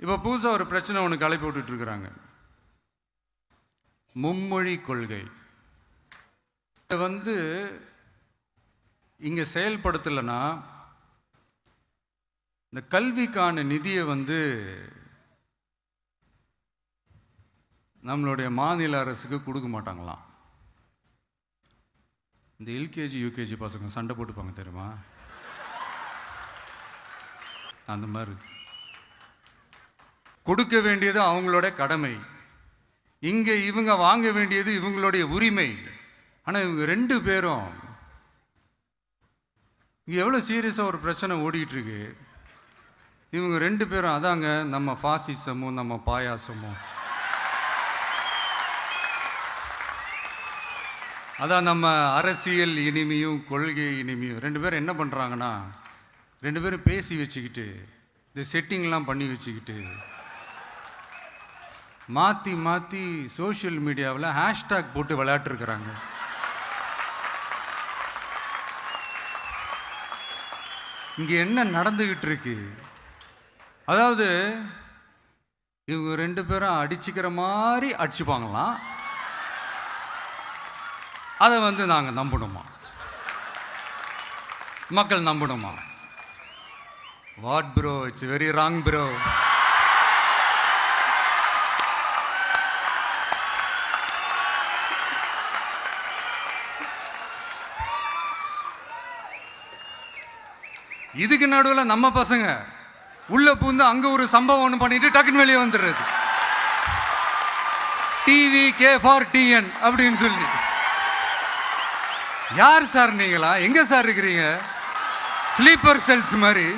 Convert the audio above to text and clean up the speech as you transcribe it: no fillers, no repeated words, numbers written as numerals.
இப்போ புதுசாக ஒரு பிரச்சனை ஒன்று கிளப்பி விட்டுட்டு இருக்கிறாங்க. மும்மொழி கொள்கை. இதை இங்கே செயல்படுத்தலைன்னா இந்த கல்விக்கான நிதியை நம்மளுடைய மாநில அரசுக்கு கொடுக்க மாட்டாங்களாம். இந்த எல்கேஜி யூகேஜி பசங்க சண்டை போட்டுப்பாங்க தெரியுமா, அந்த மாதிரி கொடுக்க வேண்டியது அவங்களோட கடமை, இங்கே இவங்க வாங்க வேண்டியது இவங்களுடைய உரிமை. ஆனால் இவங்க ரெண்டு பேரும் இங்கே எவ்வளோ சீரியஸாக ஒரு பிரச்சனை ஓடிட்டு இருக்கு. இவங்க ரெண்டு பேரும் அதாங்க நம்ம பாசிசமும் நம்ம பாயாசமும், அதான் நம்ம அரசியல் இனிமையும் கொள்கை இனிமையும். ரெண்டு பேரும் என்ன பண்ணுறாங்கன்னா, ரெண்டு பேரும் பேசி வச்சுக்கிட்டு இந்த செட்டிங்லாம் பண்ணி வச்சுக்கிட்டு மாற்றி மாற்றி சோஷியல் மீடியாவில் ஹேஷ்டாக் போட்டு விளையாட்டுருக்குறாங்க. இங்கே என்ன நடந்துக்கிட்டு இருக்கு, அதாவது இவங்க ரெண்டு பேரும் அடிச்சுக்கிற மாதிரி அடிச்சுப்பாங்களாம். அதை நாங்கள் நம்பணுமா, மக்கள் நம்பணுமா? What bro, it's very wrong bro. இதுக்கு நடுவில் நம்ம பசங்க உள்ள பூந்து அங்க ஒரு சம்பவம் ஒன்று பண்ணிட்டு டக்குன்னு வெளியே வந்துடுறது. டிவி கே ஃபார் டிஎன் அப்படின்னு சொல்லி. யார் சார் நீங்களா, எங்க சார் இருக்கிறீங்க? ஸ்லீப்பர் செல்ஸ் மாதிரி.